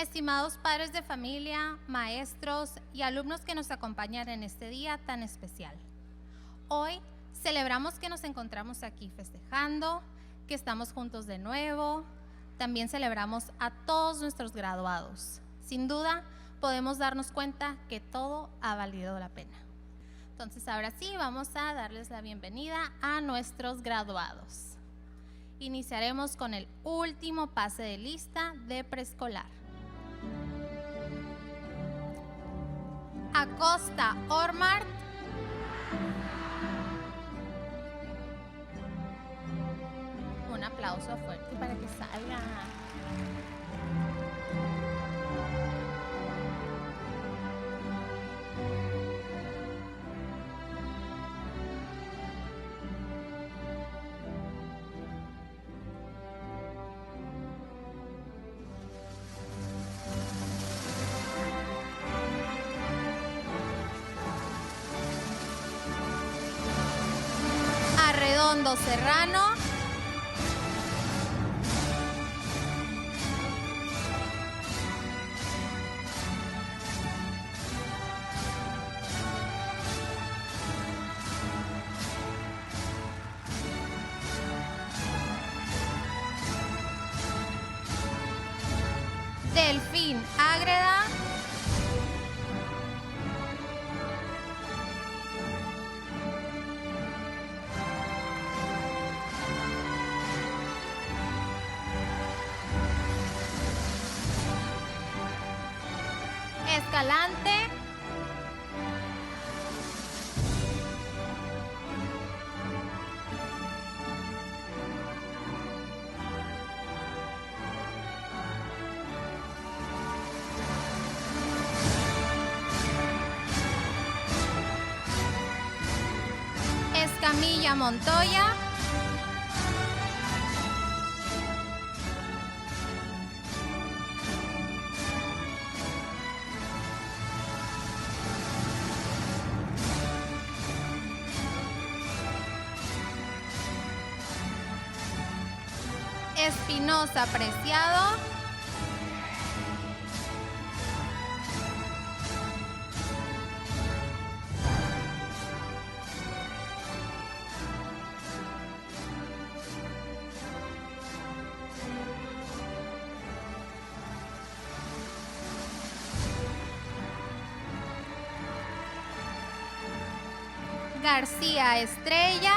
Estimados padres de familia, maestros y alumnos que nos acompañan en este día tan especial. Hoy celebramos que nos encontramos aquí festejando, que estamos juntos de nuevo. También celebramos a todos nuestros graduados. Sin duda, podemos darnos cuenta que todo ha valido la pena. Entonces, ahora sí, vamos a darles la bienvenida a nuestros graduados. Iniciaremos con el último pase de lista de preescolar. Acosta Ormart. Un aplauso fuerte para que salga. Arredondo Serrano. Delfín Ágreda. Escalante. Escamilla Montoya. Espinosa Preciado. García Estrella.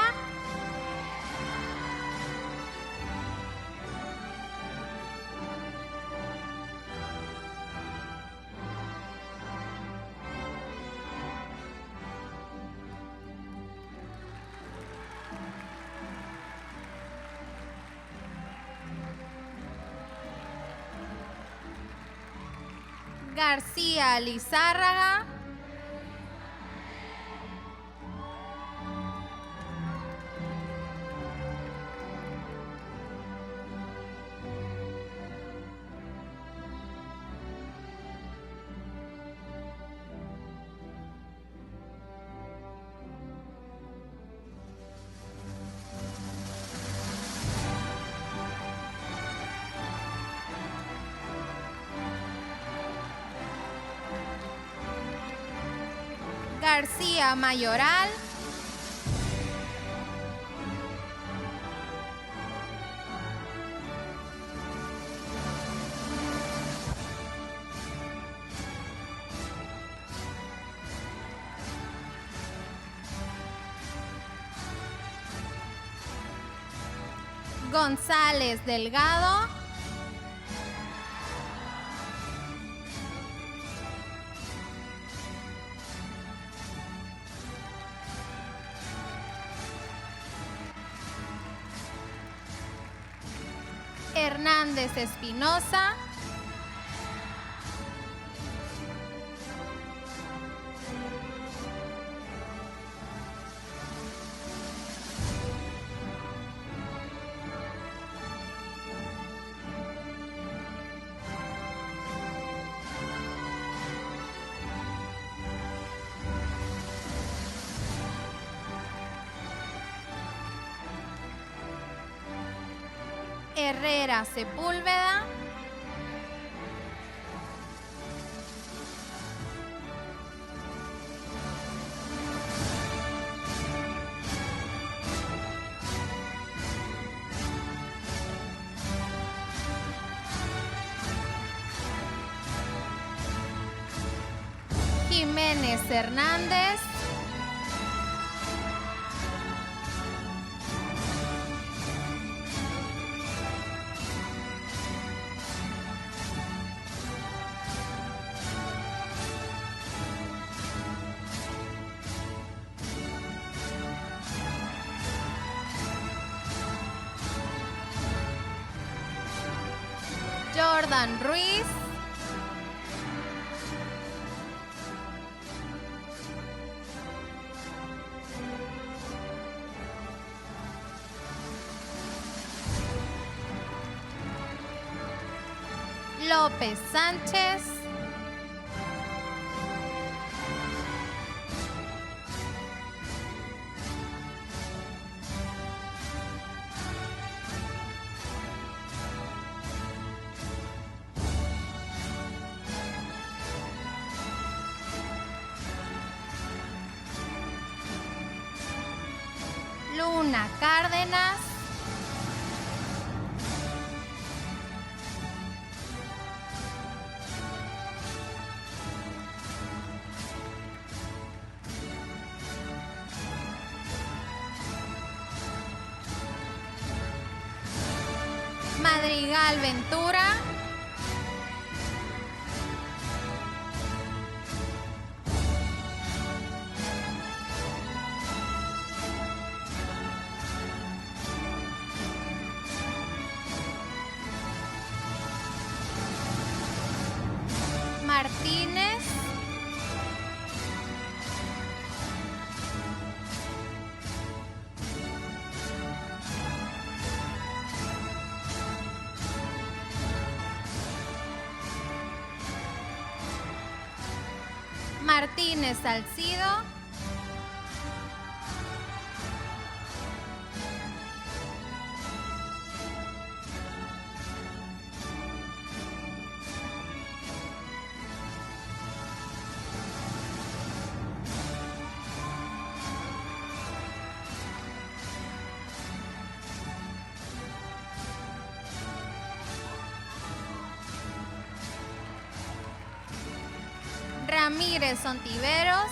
García Lizárraga. García Mayoral. González Delgado. Hernández Espinosa. Herrera Sepúlveda. Kenneth Hernández. Jordan Ruiz. López Sánchez. Luna Cárdenas. Madrigal Ventura. Martínez. Martínez Salcido. Ramírez Ontiveros.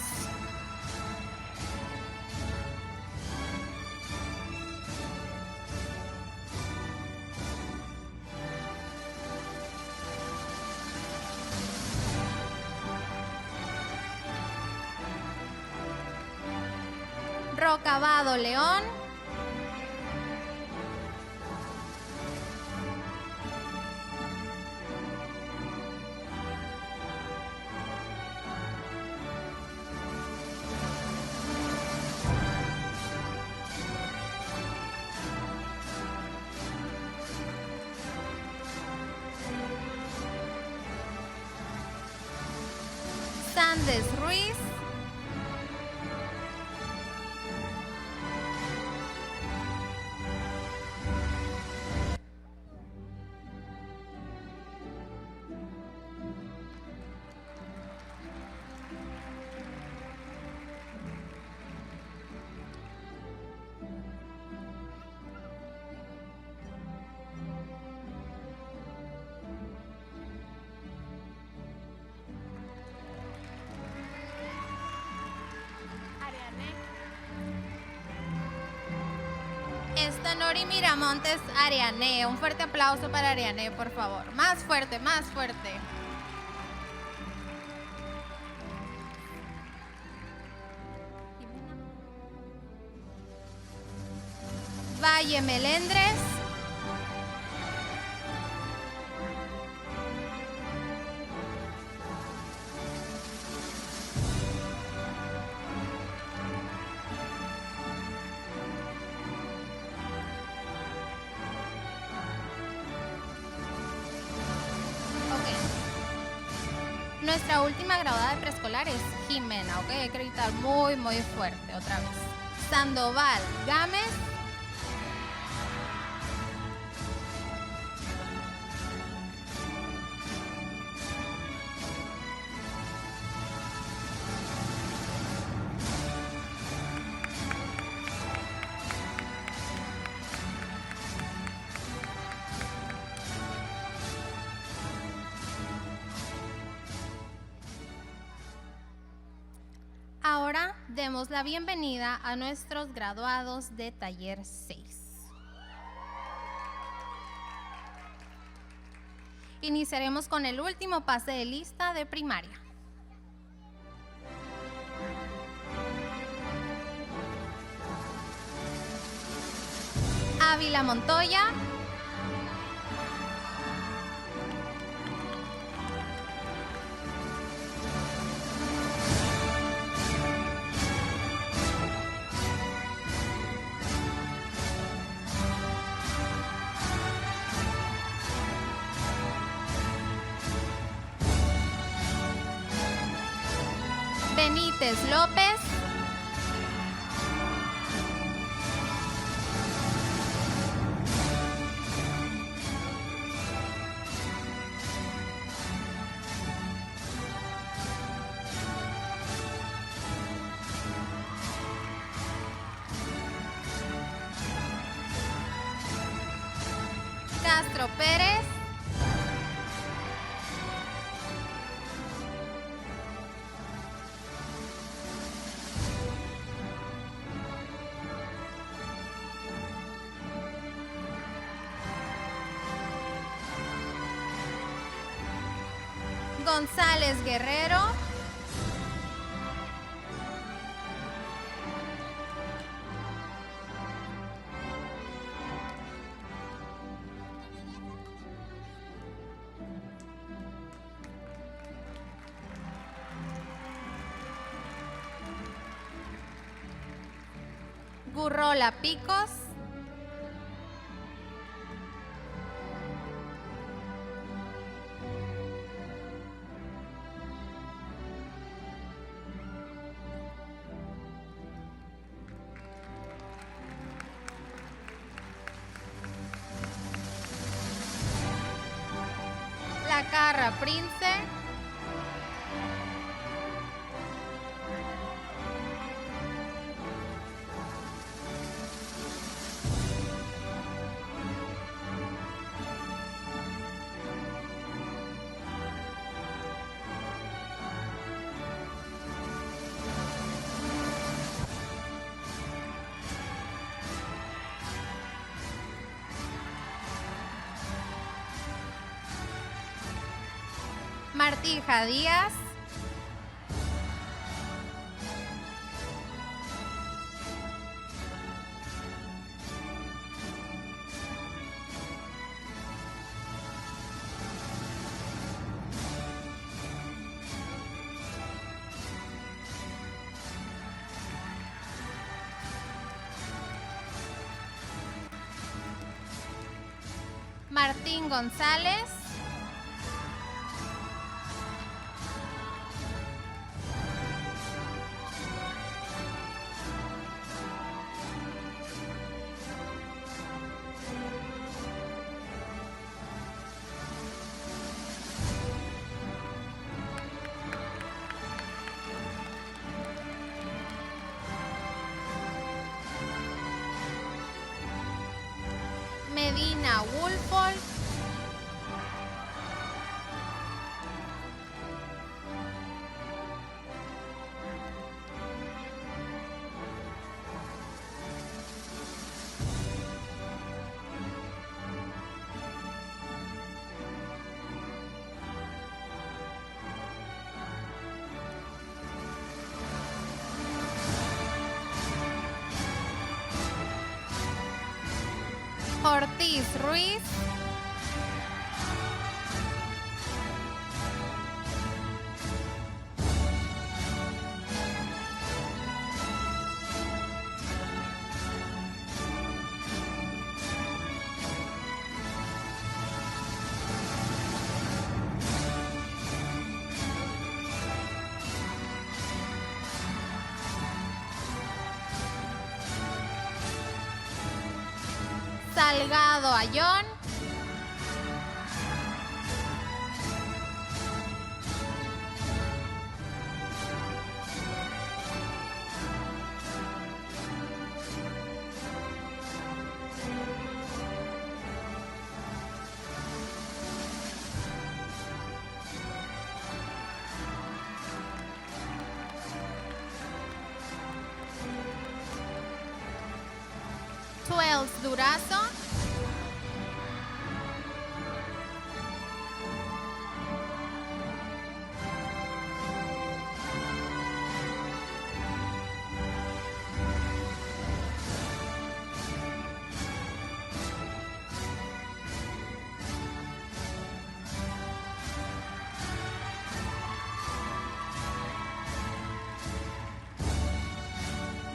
Rocabado León. Sandes Ruiz. Nori Miramontes Ariane. Un fuerte aplauso para Ariane, por favor. Más fuerte, más fuerte. Valle Melendres. Nuestra última graduada de preescolar es Jimena, ¿ok? Hay que gritar muy, muy fuerte otra vez. Sandoval Gámez. ahora demos la bienvenida a nuestros graduados de Taller 6. Iniciaremos con el último pase de lista de primaria. Ávila Montoya. Benítez López. Castro Pérez. González Guerrero. Gurrola Picos. La Carra Prince. Martija Díaz. Martín González. Medina Woolfolk. Ortiz Ruiz. Salgado Ayón. Twelves Durazo.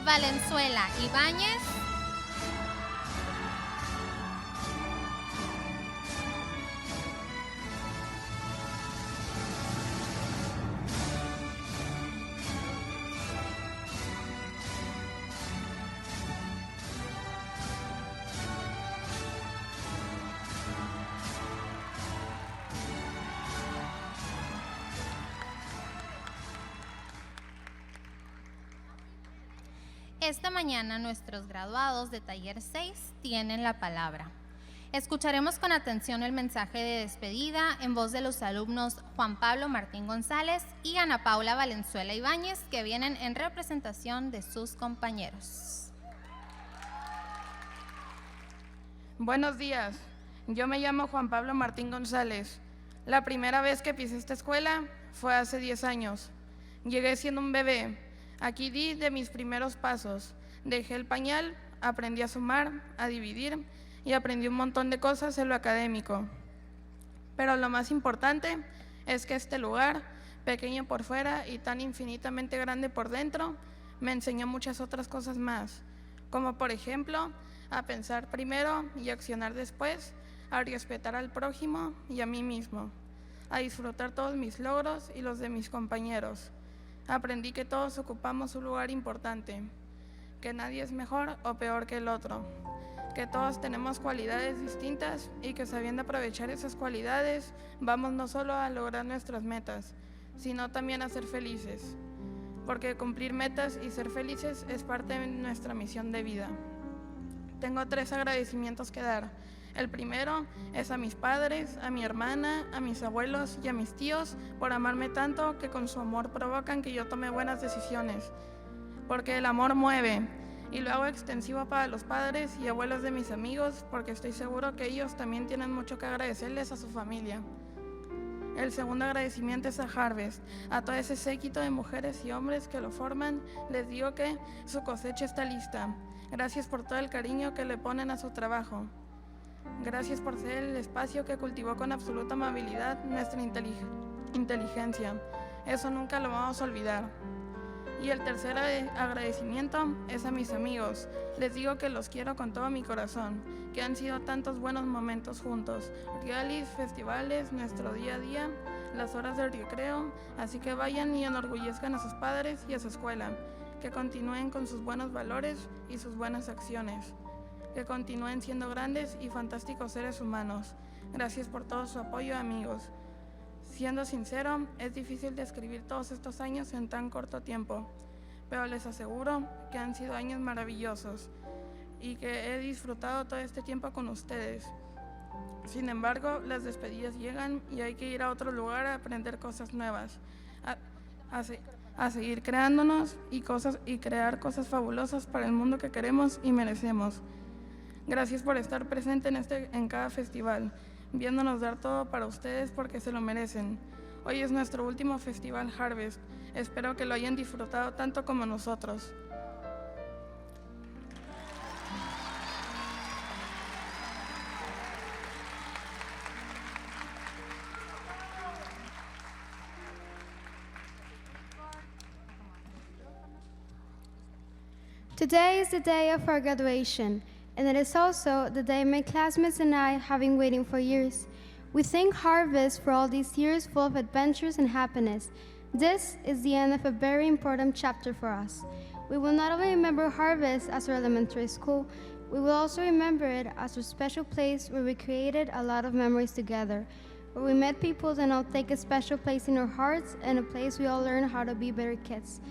Valenzuela Ibáñez. Esta mañana nuestros graduados de Taller 6 tienen la palabra. Escucharemos con atención el mensaje de despedida en voz de los alumnos Juan Pablo Martín González y Ana Paula Valenzuela Ibáñez, que vienen en representación de sus compañeros. Buenos días, yo me llamo Juan Pablo Martín González. La primera vez que pisé esta escuela fue hace 10 años. Llegué siendo un bebé. Aquí di de mis primeros pasos. Dejé el pañal, aprendí a sumar, a dividir y aprendí un montón de cosas en lo académico. Pero lo más importante es que este lugar, pequeño por fuera y tan infinitamente grande por dentro, me enseñó muchas otras cosas más, como por ejemplo, a pensar primero y accionar después, a respetar al prójimo y a mí mismo, a disfrutar todos mis logros y los de mis compañeros. Aprendí que todos ocupamos un lugar importante, que nadie es mejor o peor que el otro, que todos tenemos cualidades distintas y que sabiendo aprovechar esas cualidades vamos no solo a lograr nuestras metas, sino también a ser felices, porque cumplir metas y ser felices es parte de nuestra misión de vida. Tengo 3 agradecimientos que dar. El primero es a mis padres, a mi hermana, a mis abuelos y a mis tíos por amarme tanto que con su amor provocan que yo tome buenas decisiones, porque el amor mueve. Y lo hago extensivo para los padres y abuelos de mis amigos porque estoy seguro que ellos también tienen mucho que agradecerles a su familia. El segundo agradecimiento es a Harvest, a todo ese séquito de mujeres y hombres que lo forman. Les digo que su cosecha está lista. Gracias por todo el cariño que le ponen a su trabajo. Gracias por ser el espacio que cultivó con absoluta amabilidad nuestra inteligencia. Eso nunca lo vamos a olvidar. Y el tercer agradecimiento es a mis amigos. Les digo que los quiero con todo mi corazón, que han sido tantos buenos momentos juntos, regalis, festivales, nuestro día a día, las horas del recreo, así que vayan y enorgullezcan a sus padres y a su escuela, que continúen con sus buenos valores y sus buenas acciones, que continúen siendo grandes y fantásticos seres humanos. Gracias por todo su apoyo, amigos. Siendo sincero, es difícil describir todos estos años en tan corto tiempo, pero les aseguro que han sido años maravillosos y que he disfrutado todo este tiempo con ustedes. Sin embargo, las despedidas llegan y hay que ir a otro lugar a aprender cosas nuevas, a seguir creándonos y crear cosas fabulosas para el mundo que queremos y merecemos. Gracias por estar presente en cada festival, viéndonos dar todo para ustedes porque se lo merecen. Hoy es nuestro último festival Harvest. Espero que lo hayan disfrutado tanto como nosotros. Today is the day of our graduation, and it is also the day my classmates and I have been waiting for years. We thank Harvest for all these years full of adventures and happiness. This is the end of a very important chapter for us. We will not only remember Harvest as our elementary school, we will also remember it as a special place where we created a lot of memories together, where we met people that now take a special place in our hearts and a place we all learn how to be better kids.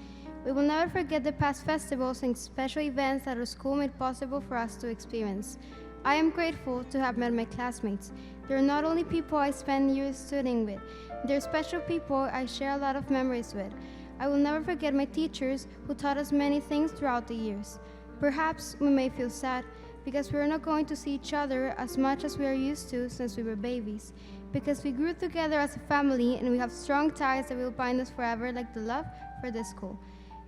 We will never forget the past festivals and special events that our school made possible for us to experience. I am grateful to have met my classmates. They are not only people I spend years studying with, they are special people I share a lot of memories with. I will never forget my teachers who taught us many things throughout the years. Perhaps we may feel sad, because we're not going to see each other as much as we are used to since we were babies, because we grew together as a family and we have strong ties that will bind us forever, like the love for this school.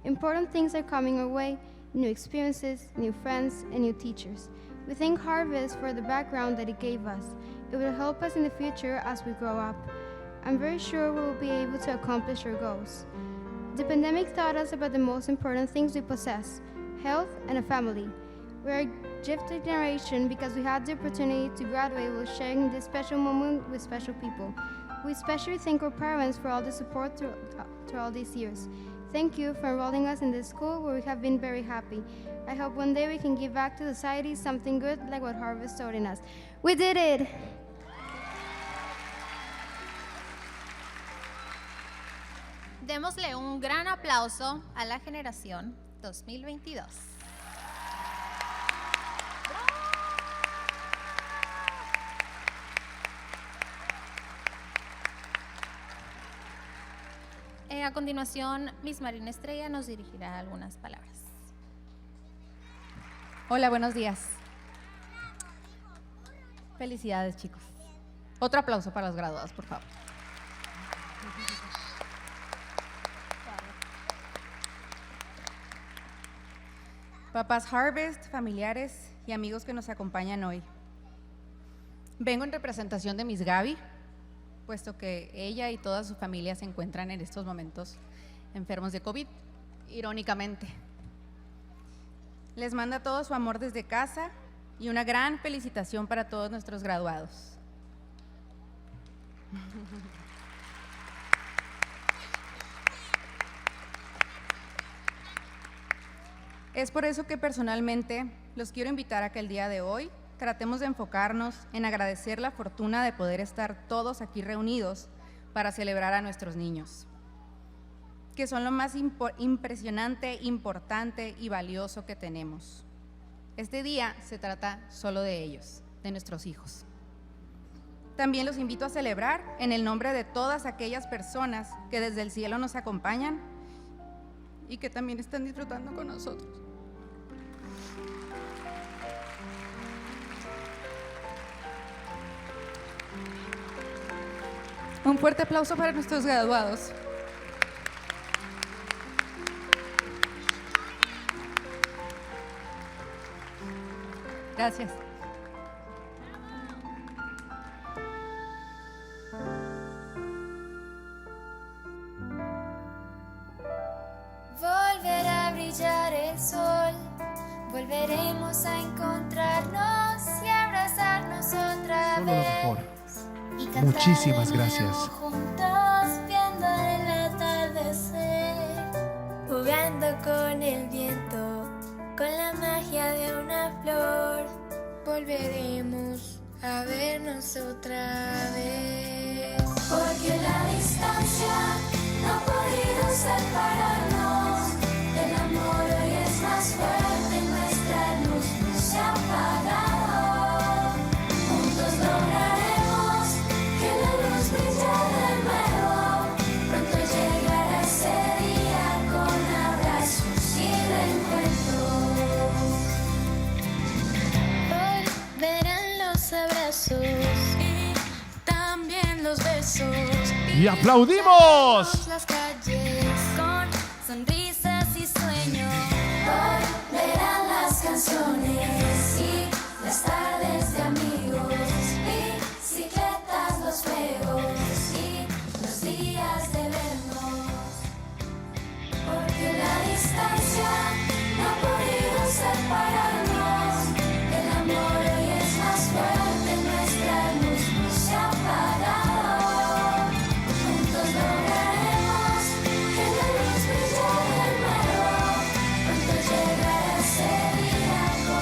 Important things are coming our way, new experiences, new friends, and new teachers. We thank Harvest for the background that it gave us. It will help us in the future as we grow up. I'm very sure we will be able to accomplish our goals. The pandemic taught us about the most important things we possess, health and a family. We are a gifted generation because we had the opportunity to graduate while sharing this special moment with special people. We especially thank our parents for all the support through all these years. Thank you for enrolling us in this school where we have been very happy. I hope one day we can give back to society something good like what Harvest taught in us. We did it! Démosle un gran aplauso a la generación 2022. A continuación, Miss Marina Estrella nos dirigirá algunas palabras. Hola, buenos días. Felicidades, chicos. Otro aplauso para los graduados, por favor. Papás Harvest, familiares y amigos que nos acompañan hoy. Vengo en representación de Miss Gaby, puesto que ella y toda su familia se encuentran en estos momentos enfermos de COVID, irónicamente. Les manda todo su amor desde casa y una gran felicitación para todos nuestros graduados. Es por eso que personalmente los quiero invitar a que el día de hoy tratemos de enfocarnos en agradecer la fortuna de poder estar todos aquí reunidos para celebrar a nuestros niños, que son lo más impresionante, importante y valioso que tenemos. Este día se trata solo de ellos, de nuestros hijos. También los invito a celebrar en el nombre de todas aquellas personas que desde el cielo nos acompañan y que también están disfrutando con nosotros. Un fuerte aplauso para nuestros graduados. Gracias. Volverá a brillar el sol, volveremos a encontrarnos y abrazarnos otra Solo lo vez. mejor. Y cantar Muchísimas de nuevo gracias. juntos, viendo el atardecer, jugando con el viento, con la magia de una flor. Volveremos a vernos otra vez. Porque la distancia no ha podido separarnos. El amor hoy es más fuerte, nuestra luz no se ha apagado. Juntos lograremos que la luz brille de nuevo. Pronto llegará ese día con abrazos y reencuentros. Volverán los abrazos y también los besos. ¡Y aplaudimos! Las calles con sonrisas y sueños. Volverán las canciones y las tardes de amigos. Bicicletas, los juegos y los días de vernos. Porque la distancia no ha podido separarnos. El amor hoy es más fuerte, nuestra luz no se ha apagado. Juntos lograremos que la luz brille de nuevo. Pronto llegará ese día con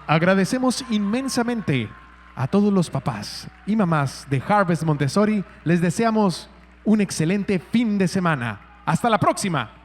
Agradecemos inmensamente a todos los papás y mamás de Harvest Montessori. Les deseamos un excelente fin de semana. ¡Hasta la próxima!